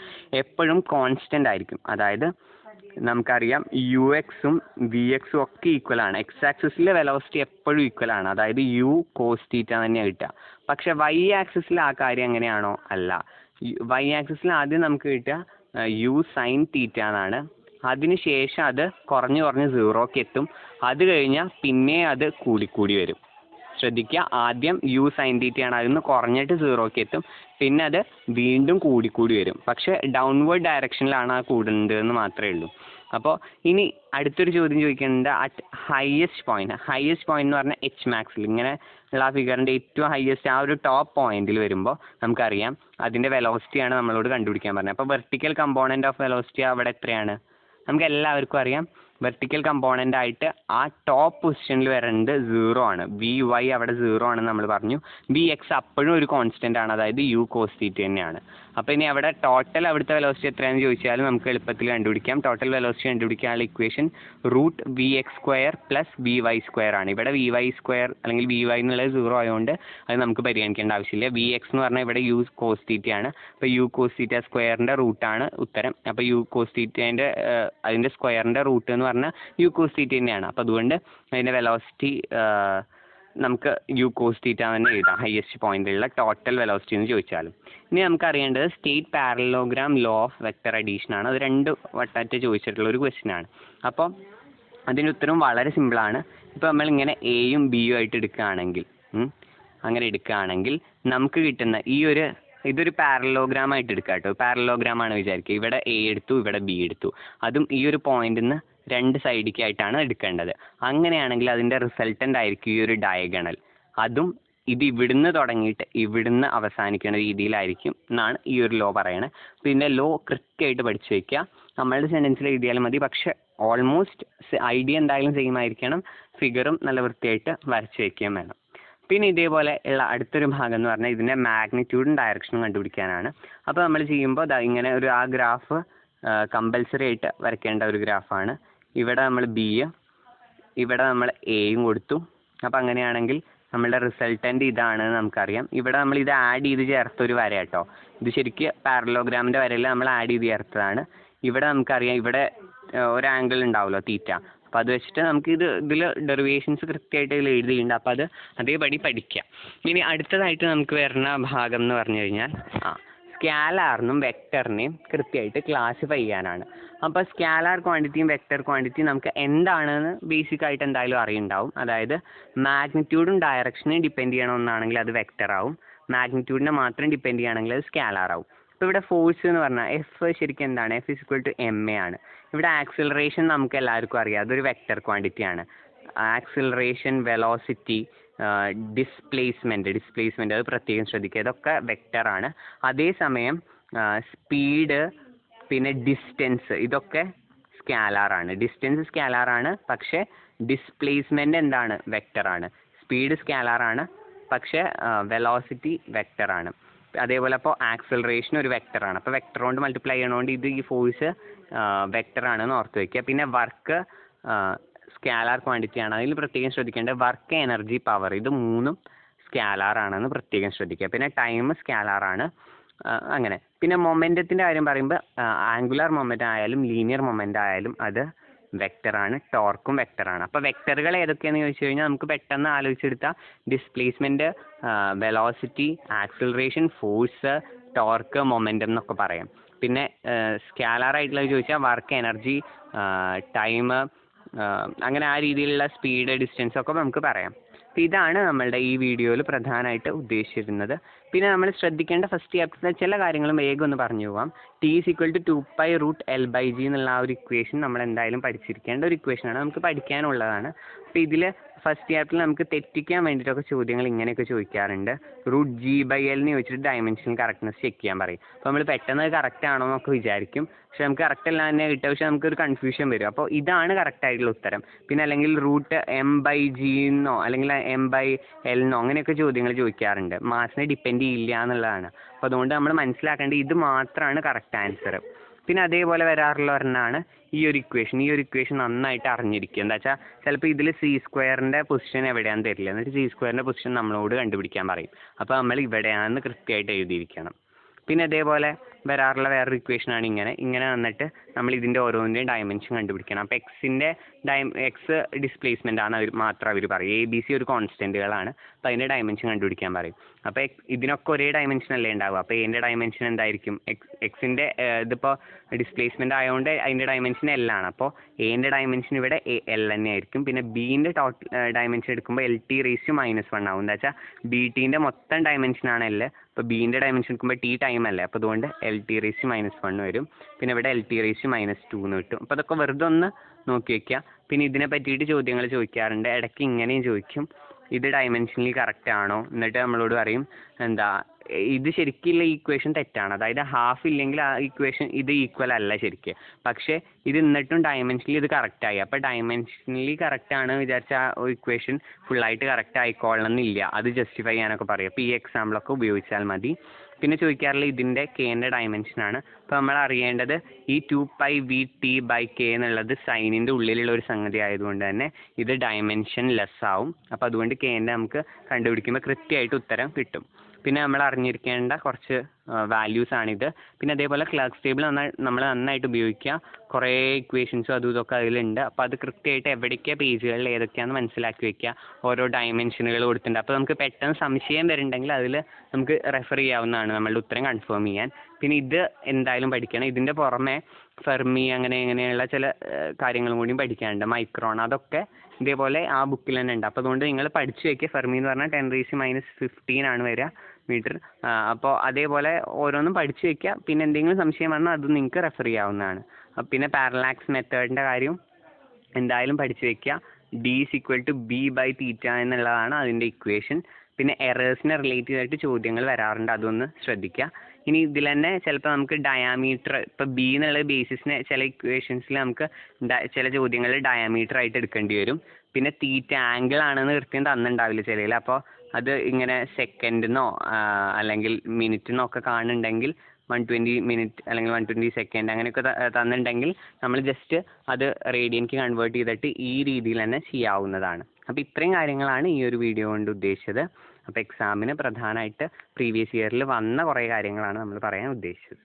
എപ്പോഴും കോൺസ്റ്റൻ്റ് ആയിരിക്കും. അതായത് നമുക്കറിയാം uxഉം vxഉം ഒക്കെ ഈക്വൽ ആണ്. എക്സ് ആക്സിസിലെ വെലോസിറ്റി എപ്പോഴും ഈക്വൽ ആണ്. അതായത് u കോസ് തീറ്റ തന്നെയാണ് കിട്ടുക. പക്ഷെ y ആക്സിസിൽ ആ കാര്യം എങ്ങനെയാണോ അല്ല. y ആക്സിസിൽ ആദ്യം നമുക്ക് കിട്ടുക u സൈൻ തീറ്റ എന്നാണ്. അതിനുശേഷം അത് കുറഞ്ഞ് 0ക്ക് എത്തും. അത് കഴിഞ്ഞാൽ പിന്നെ അത് കൂടിക്കൂടി വരും. ശ്രദ്ധിക്കുക, ആദ്യം u സൈൻ തീറ്റയാണ്, അതിൽ നിന്ന് കുറഞ്ഞിട്ട് 0ക്ക് എത്തും. പിന്നെ അത് വീണ്ടും കൂടിക്കൂടി വരും. പക്ഷെ ഡൗൺവേർഡ് ഡയറക്ഷനിലാണ് ആ കൂടുന്നത് എന്ന് മാത്രമേ ഉള്ളൂ. അപ്പോൾ ഇനി അടുത്തൊരു ചോദ്യം ചോദിക്കുന്നത് അറ്റ് ഹയസ്റ്റ് പോയിന്റ് എന്ന് പറഞ്ഞാൽ എച്ച് മാക്സിൽ ഇങ്ങനെ ഉള്ള ആ ഫിഗറിൻ്റെ ഏറ്റവും ഹയസ്റ്റ് ആ ഒരു ടോപ്പ് പോയിന്റിൽ വരുമ്പോൾ നമുക്കറിയാം അതിൻ്റെ വെലോസിറ്റിയാണ് നമ്മളോട് കണ്ടുപിടിക്കാൻ പറഞ്ഞത്. അപ്പോൾ വെർട്ടിക്കൽ കമ്പോണൻറ്റ് ഓഫ് വെലോസിറ്റി അവിടെ എത്രയാണ്? നമുക്ക് എല്ലാവർക്കും അറിയാം വെർട്ടിക്കൽ കമ്പോണൻ്റ് ആയിട്ട് ആ ടോപ്പ് പൊസിഷനിൽ വരേണ്ടത് 0 ആണ്. Vy അവിടെ 0 ആണെന്ന് നമ്മൾ പറഞ്ഞു. Vx അപ്പോഴും ഒരു കോൺസ്റ്റൻ്റ് ആണ്, അതായത് u cos θ തന്നെയാണ്. അപ്പോൾ ഇനി അവിടെ ടോട്ടൽ അവിടുത്തെ വെലോസിറ്റി എത്രയാണെന്ന് ചോദിച്ചാൽ നമുക്ക് എളുപ്പത്തിൽ കണ്ടുപിടിക്കാം. ടോട്ടൽ വെലോസിറ്റി കണ്ടുപിടിക്കാനുള്ള ഇക്വേഷൻ √Vx² + Vy² ആണ്. ഇവിടെ Vy² അല്ലെങ്കിൽ Vy എന്നുള്ളത് 0 ആയതുകൊണ്ട് അത് നമുക്ക് പരിഗണിക്കേണ്ട ആവശ്യമില്ല. Vx എന്ന് പറഞ്ഞാൽ ഇവിടെ u cos θ ആണ്. അപ്പോൾ u cos θ² റൂട്ടാണ് ഉത്തരം. അപ്പോൾ u cos θ അതിൻ്റെ സ്ക്വയറിൻ്റെ റൂട്ട് എന്ന് പറഞ്ഞാൽ u cos θ തന്നെയാണ്. അപ്പോൾ അതുകൊണ്ട് അതിൻ്റെ വെലോസിറ്റി നമുക്ക് u cos θ തന്നെ എഴുതാം, ഹയസ്റ്റ് പോയിന്റിലുള്ള ടോട്ടൽ വെലോസിറ്റി എന്ന് ചോദിച്ചാലും. ഇനി നമുക്ക് അറിയേണ്ടത് state parallelogram law of vector addition ആണ്. അത് 2 വട്ടമായിട്ട് ചോദിച്ചിട്ടുള്ള ഒരു ക്വസ്റ്റ്യൻ ആണ്. അപ്പോൾ അതിൻ്റെ ഉത്തരം വളരെ സിമ്പിളാണ്. ഇപ്പോൾ നമ്മളിങ്ങനെ എയും ബിയും ആയിട്ട് എടുക്കുകയാണെങ്കിൽ നമുക്ക് കിട്ടുന്ന ഇതൊരു പാരലോഗ്രാം ആയിട്ട് എടുക്കാം കേട്ടോ. പാരലോഗ്രാം ആണ് വിചാരിക്കുക. ഇവിടെ എ എടുത്തു, ഇവിടെ ബി എടുത്തു. അതും ഈ ഒരു പോയിന്റിൽ നിന്ന് 2 സൈഡിലേക്കായിട്ടാണ് എടുക്കേണ്ടത്. അങ്ങനെയാണെങ്കിൽ അതിൻ്റെ റിസൾട്ടൻ്റ് ആയിരിക്കും ഈ ഒരു ഡയഗണൽ. അതും ഇത് ഇവിടുന്ന് തുടങ്ങിയിട്ട് ഇവിടുന്ന് അവസാനിക്കുന്ന രീതിയിലായിരിക്കും എന്നാണ് ഈ ഒരു ലോ പറയണത്. പിന്നെ ലോ കൃത്യമായിട്ട് പഠിച്ചു വയ്ക്കുക. നമ്മളുടെ സെൻറ്റൻസിൽ എഴുതിയാലും മതി, പക്ഷെ ഓൾമോസ്റ്റ് ഐഡിയ എന്തായാലും സെയിം ആയിരിക്കണം. ഫിഗറും നല്ല വൃത്തിയായിട്ട് വരച്ച് വയ്ക്കുകയും വേണം. പിന്നെ ഇതേപോലെ ഉള്ള അടുത്തൊരു ഭാഗം എന്ന് പറഞ്ഞാൽ ഇതിൻ്റെ മാഗ്നിറ്റ്യൂഡും ഡയറക്ഷനും കണ്ടുപിടിക്കാനാണ്. അപ്പോൾ നമ്മൾ ചെയ്യുമ്പോൾ ഇങ്ങനെ ആ ഗ്രാഫ് കമ്പൽസറി ആയിട്ട് വരയ്ക്കേണ്ട ഒരു ഗ്രാഫാണ്. ഇവിടെ നമ്മൾ ബിയും ഇവിടെ നമ്മൾ എയും കൊടുത്തു. അപ്പോൾ അങ്ങനെയാണെങ്കിൽ നമ്മളുടെ റിസൾട്ടൻ്റ് ഇതാണെന്ന് നമുക്കറിയാം. ഇവിടെ നമ്മൾ ഇത് ആഡ് ചെയ്ത് ചേർത്തൊരു വര കേട്ടോ. ഇത് ശരിക്കും പാരലോഗ്രാമിൻ്റെ വരയിൽ നമ്മൾ ആഡ് ചെയ്ത് ചേർത്തതാണ്. ഇവിടെ നമുക്കറിയാം ഇവിടെ ഒരു ആംഗിൾ ഉണ്ടാവുമല്ലോ തീറ്റ. അപ്പോൾ അത് വെച്ചിട്ട് നമുക്ക് ഇതിൽ ഡെറിവേഷൻസ് കൃത്യമായിട്ട് ഇതിൽ എഴുതിയിട്ടുണ്ട്. അപ്പോൾ അത് അതേപടി പഠിക്കാം. ഇനി അടുത്തതായിട്ട് നമുക്ക് വരുന്ന ഭാഗം എന്ന് പറഞ്ഞു കഴിഞ്ഞാൽ സ്കാലാറിനും വെക്ടറിനെയും കൃത്യമായിട്ട് ക്ലാസിഫൈ ചെയ്യാനാണ്. അപ്പോൾ സ്കാലാർ ക്വാണ്ടിറ്റിയും വെക്ടർ ക്വാണ്ടിറ്റിയും നമുക്ക് എന്താണെന്ന് ബേസിക്കായിട്ട് എന്തായാലും അറിയുണ്ടാവും. അതായത് മാഗ്നിറ്റ്യൂഡും ഡയറക്ഷനെയും ഡിപ്പെൻഡ് ചെയ്യണമെന്നാണെങ്കിൽ അത് വെക്ടർ ആവും. മാഗ്നിറ്റ്യൂഡിനെ മാത്രം ഡിപ്പെൻഡ് ചെയ്യുകയാണെങ്കിൽ അത് സ്കാലാർ ആവും. അപ്പോൾ ഇവിടെ ഫോഴ്സ് എന്ന് പറഞ്ഞാൽ എഫ് ശരിക്കും എന്താണ്? F = ma ആണ്. ഇവിടെ ആക്സിലറേഷൻ നമുക്ക് എല്ലാവർക്കും അറിയാം, അതൊരു വെക്ടർ ക്വാണ്ടിറ്റി ആണ്. ആക്സിലറേഷൻ, വെലോസിറ്റി, ഡിസ്പ്ലേസ്മെൻറ്റ് അത് പ്രത്യേകം ശ്രദ്ധിക്കുക, ഇതൊക്കെ വെക്ടറാണ്. അതേസമയം സ്പീഡ് പിന്നെ ഡിസ്റ്റൻസ് ഇതൊക്കെ സ്കാലാറാണ്. ഡിസ്റ്റൻസ് സ്കാലാറാണ്, പക്ഷേ ഡിസ്പ്ലേസ്മെൻറ്റ് എന്താണ്? വെക്ടറാണ്. സ്പീഡ് സ്കാലാറാണ്, പക്ഷേ വെലോസിറ്റി വെക്ടറാണ്. അതേപോലെ അപ്പോൾ ആക്സിലറേഷൻ ഒരു വെക്ടറാണ്. അപ്പോൾ വെക്ടർ കൊണ്ട് മൾട്ടിപ്ലൈ ചെയ്യണോണ്ട് ഈ ഫോഴ്സ് വെക്ടറാണെന്ന് ഓർത്ത് വയ്ക്കുക. പിന്നെ വർക്ക് സ്കാലാർ ക്വാണ്ടിറ്റി ആണ്. അതിൽ പ്രത്യേകം ശ്രദ്ധിക്കേണ്ടത് വർക്ക്, എനർജി, പവർ ഇത് 3ഉം സ്കാലാറാണെന്ന് പ്രത്യേകം ശ്രദ്ധിക്കുക. പിന്നെ ടൈം സ്കാലാറാണ്. അങ്ങനെ പിന്നെ മൊമെൻറ്റത്തിൻ്റെ കാര്യം പറയുമ്പോൾ ആംഗുലർ മൊമെൻ്റ് ആയാലും ലീനിയർ മൊമെൻ്റ് ആയാലും അത് വെക്ടറാണ്. ടോർക്കും വെക്ടറാണ്. അപ്പോൾ വെക്ടറുകൾ ഏതൊക്കെയാണെന്ന് ചോദിച്ചു കഴിഞ്ഞാൽ നമുക്ക് പെട്ടെന്ന് ആലോചിച്ചെടുത്താൽ displacement, velocity, acceleration, force, torque, momentum എന്നൊക്കെ പറയാം. പിന്നെ സ്കാലാർ ആയിട്ടുള്ളത് ചോദിച്ചാൽ വർക്ക്, എനർജി, ടൈം, അങ്ങനെ ആ രീതിയിലുള്ള സ്പീഡ്, ഡിസ്റ്റൻസ് ഒക്കെ നമുക്ക് പറയാം. അപ്പോൾ ഇതാണ് നമ്മളുടെ ഈ വീഡിയോയിൽ പ്രധാനമായിട്ട് ഉദ്ദേശിച്ചിരുന്നത്. പിന്നെ നമ്മൾ ശ്രദ്ധിക്കേണ്ട ഫസ്റ്റ് ചാപ്റ്ററിലെ ചില കാര്യങ്ങളും വേഗം ഒന്ന് പറഞ്ഞു പോകാം. T = 2π√L/g എന്നുള്ള ആ ഒരു ഇക്വേഷൻ നമ്മൾ എന്തായാലും പഠിച്ചിരിക്കേണ്ട ഒരു ഇക്വേഷനാണ്, നമുക്ക് പഠിക്കാനുള്ളതാണ്. അപ്പോൾ ഇതിൽ ഫസ്റ്റ് ചാപ്റ്ററിൽ നമുക്ക് തെറ്റിക്കാൻ വേണ്ടിയിട്ടൊക്കെ ചോദ്യങ്ങൾ ഇങ്ങനെയൊക്കെ ചോദിക്കാറുണ്ട്. √G/L എന്ന് ചോദിച്ചിട്ട് ഡയമെൻഷൻ കറക്റ്റ്നെസ് ചെക്ക് ചെയ്യാൻ പറയും. അപ്പോൾ നമ്മൾ പെട്ടെന്ന് കറക്റ്റ് ആണോ എന്നൊക്കെ വിചാരിക്കും, പക്ഷെ നമുക്ക് കറക്റ്റ് അല്ല തന്നെ കിട്ടുക. പക്ഷെ നമുക്കൊരു കൺഫ്യൂഷൻ വരും. അപ്പോൾ ഇതാണ് കറക്റ്റ് ആയിട്ടുള്ള ഉത്തരം. പിന്നെ അല്ലെങ്കിൽ √M/g എന്നോ അല്ലെങ്കിൽ M/L എന്നോ അങ്ങനെയൊക്കെ ചോദ്യങ്ങൾ ചോദിക്കാറുണ്ട്. മാസിനെ ഡിപ്പെൻഡ് ചെയ്യില്ല എന്നുള്ളതാണ്. അപ്പോൾ അതുകൊണ്ട് നമ്മൾ മനസ്സിലാക്കേണ്ടത് ഇത് മാത്രമാണ് കറക്റ്റ് ആൻസർ. പിന്നെ അതേപോലെ വരാറുള്ള ഒരെണ്ണമാണ് ഈ ഒരു ഇക്വേഷൻ നന്നായിട്ട് അറിഞ്ഞിരിക്കുക. എന്താ വെച്ചാൽ ചിലപ്പോൾ ഇതിൽ c² പൊസിഷൻ എവിടെയാണെന്ന് തരില്ല, എന്നിട്ട് c² പൊസിഷൻ നമ്മളോട് കണ്ടുപിടിക്കാൻ പറയും. അപ്പോൾ നമ്മൾ ഇവിടെയാണെന്ന് കൃത്യമായിട്ട് എഴുതിയിരിക്കണം. പിന്നെ അതേപോലെ വരാറുള്ള വേറൊരു ഇക്വേഷനാണ് ഇങ്ങനെ വന്നിട്ട് നമ്മൾ ഇതിൻ്റെ ഓരോന്നിൻ്റെയും ഡയമെൻഷൻ കണ്ടുപിടിക്കണം. അപ്പോൾ എക്സ് ഡിസ്പ്ലേസ്മെൻ്റ് ആണ് മാത്രം അവർ പറയും. ABC ഒരു കോൺസ്റ്റൻറ്റുകളാണ്. അപ്പോൾ അതിൻ്റെ ഡയമെൻഷൻ കണ്ടുപിടിക്കാൻ പറയും. അപ്പോൾ ഇതിനൊക്കെ ഒരേ ഡയമെൻഷൻ അല്ലേ ഉണ്ടാവുക. അപ്പോൾ എൻ്റെ ഡയമെൻഷൻ എന്തായിരിക്കും? എക്സിൻ്റെ ഇതിപ്പോൾ ഡിസ്പ്ലേസ്മെൻ്റ് ആയതുകൊണ്ട് അതിൻ്റെ ഡയമെൻഷൻ L ആണ്. അപ്പോൾ എൻ്റെ ഡയമെൻഷൻ ഇവിടെ L തന്നെ ആയിരിക്കും. പിന്നെ ബീൻ്റെ ഡയമെൻഷൻ എടുക്കുമ്പോൾ LT⁻⁻1 ആവും. എന്താ വെച്ചാൽ BTൻ്റെ മൊത്തം ഡയമെൻഷനാണ് L. അപ്പോൾ ബീൻ്റെ ഡയമെൻഷൻ എടുക്കുമ്പോൾ T ടൈം അല്ലേ. അപ്പോൾ അതുകൊണ്ട് LT⁻⁻1 വരും. പിന്നെ ഇവിടെ LT⁻2 എന്ന് കിട്ടും. അപ്പോൾ അതൊക്കെ വെറുതെ ഒന്ന് നോക്കി വയ്ക്കുക. പിന്നെ ഇതിനെ പറ്റിയിട്ട് ചോദ്യങ്ങൾ ചോദിക്കാറുണ്ട്, ഇടയ്ക്ക് ഇങ്ങനെയും ചോദിക്കും, ഇത് ഡയമെൻഷനലി കറക്റ്റ് ആണോ, എന്നിട്ട് നമ്മളോട് പറയും എന്താ ഇത് ശരിക്കുള്ള ഈക്വേഷൻ തെറ്റാണ്, അതായത് ഹാഫ് ഇല്ലെങ്കിൽ ആ ഈക്വേഷൻ ഇത് ഈക്വൽ അല്ല ശരിക്ക്, പക്ഷേ ഇത് എന്നിട്ടും ഡയമെൻഷനലി ഇത് കറക്റ്റായി. അപ്പോൾ ഡയമെൻഷനലി കറക്റ്റ് ആണ് വിചാരിച്ച ആ ഇക്വേഷൻ ഫുള്ളായിട്ട് കറക്റ്റ് ആയിക്കോളണമെന്നില്ല, അത് ജസ്റ്റിഫൈ ചെയ്യാനൊക്കെ പറയും. അപ്പോൾ ഈ എക്സാമ്പിളൊക്കെ ഉപയോഗിച്ചാൽ മതി. പിന്നെ ചോദിക്കാറുള്ള ഇതിൻ്റെ കെൻ്റെ ഡയമെൻഷനാണ്. അപ്പോൾ നമ്മൾ അറിയേണ്ടത് ഈ 2πVT/k എന്നുള്ളത് സൈനിൻ്റെ ഉള്ളിലുള്ള ഒരു സംഗതി ആയതുകൊണ്ട് തന്നെ ഇത് ഡയമെൻഷൻ ലെസ് ആവും. അപ്പോൾ അതുകൊണ്ട് കെൻ്റെ നമുക്ക് കണ്ടുപിടിക്കുമ്പോൾ കൃത്യമായിട്ട് ഉത്തരം കിട്ടും. പിന്നെ നമ്മൾ അറിഞ്ഞിരിക്കേണ്ട കുറച്ച് വാല്യൂസ് ആണിത്. പിന്നെ അതേപോലെ ക്ലർക്സ് ടേബിൾ നമ്മൾ നന്നായിട്ട് ഉപയോഗിക്കുക. കുറേ ഇക്വേഷൻസും അതും ഇതൊക്കെ അതിലുണ്ട്. അപ്പോൾ അത് കൃത്യമായിട്ട് എവിടേക്കാണ് പേജുകളിൽ ഏതൊക്കെയാണെന്ന് മനസ്സിലാക്കി വെക്കുക. ഓരോ ഡയമെൻഷനുകൾ കൊടുത്തിട്ടുണ്ട്. അപ്പോൾ നമുക്ക് പെട്ടെന്ന് സംശയം വരുന്നുണ്ടെങ്കിൽ അതിൽ നമുക്ക് റെഫർ ചെയ്യാവുന്നതാണ് നമ്മളുടെ ഉത്തരം കൺഫേം ചെയ്യാൻ. പിന്നെ ഇത് എന്തായാലും പഠിക്കണം. ഇതിൻ്റെ പുറമെ ഫെർമി അങ്ങനെയുള്ള ചില കാര്യങ്ങളും കൂടിയും പഠിക്കാനുണ്ട്, മൈക്രോൺ, അതൊക്കെ ഇതേപോലെ ആ ബുക്കിൽ തന്നെ ഉണ്ട്. അപ്പോൾ അതുകൊണ്ട് നിങ്ങൾ പഠിച്ചു വയ്ക്കുക. ഫെർമി എന്ന് പറഞ്ഞാൽ 10⁻⁻15 ആണ് വരിക മീറ്റർ. അപ്പോൾ അതേപോലെ ഓരോന്നും പഠിച്ചു വയ്ക്കുക. പിന്നെ എന്തെങ്കിലും സംശയം വന്നാൽ അത് നിങ്ങൾക്ക് റെഫർ ചെയ്യാവുന്നതാണ്. പിന്നെ പാരലാക്സ് മെത്തേഡിൻ്റെ കാര്യം എന്തായാലും പഠിച്ചു വയ്ക്കുക. D=B/θ എന്നുള്ളതാണ് അതിൻ്റെ ഇക്വേഷൻ. പിന്നെ എറേഴ്സിനെ റിലേറ്റ് ചെയ്തിട്ട് ചോദ്യങ്ങൾ വരാറുണ്ട്, അതൊന്ന് ശ്രദ്ധിക്കുക. ഇനി ഇതിൽ തന്നെ ചിലപ്പോൾ നമുക്ക് ഡയാമീറ്റർ, ഇപ്പോൾ ബി എന്നുള്ള ബേസിസിനെ ചില ഇക്വേഷൻസിൽ നമുക്ക് ചില ചോദ്യങ്ങളിൽ ഡയാമീറ്റർ ആയിട്ട് എടുക്കേണ്ടി വരും. പിന്നെ തീറ്റ ആംഗിൾ ആണെന്ന് കൃത്യം തന്നിട്ടുണ്ടാവില്ല ചിലയിൽ. അപ്പോൾ അത് ഇങ്ങനെ സെക്കൻഡിനോ അല്ലെങ്കിൽ മിനിറ്റിനോ ഒക്കെ കാണുന്നുണ്ടെങ്കിൽ 120 മിനിറ്റ് അല്ലെങ്കിൽ 120 സെക്കൻഡ് അങ്ങനെയൊക്കെ തന്നിട്ടുണ്ടെങ്കിൽ നമ്മൾ ജസ്റ്റ് അത് റേഡിയൻക്ക് കൺവേർട്ട് ചെയ്തിട്ട് ഈ രീതിയിൽ തന്നെ ചെയ്യാവുന്നതാണ്. അപ്പോൾ ഇത്രയും കാര്യങ്ങളാണ് ഈ ഒരു വീഡിയോ കൊണ്ട് ഉദ്ദേശിച്ചത്. അപ്പോൾ എക്സാമിന് പ്രധാനമായിട്ട് പ്രീവിയസ് ഇയറിൽ വന്ന കുറേ കാര്യങ്ങളാണ് നമ്മൾ പറയാൻ ഉദ്ദേശിച്ചത്.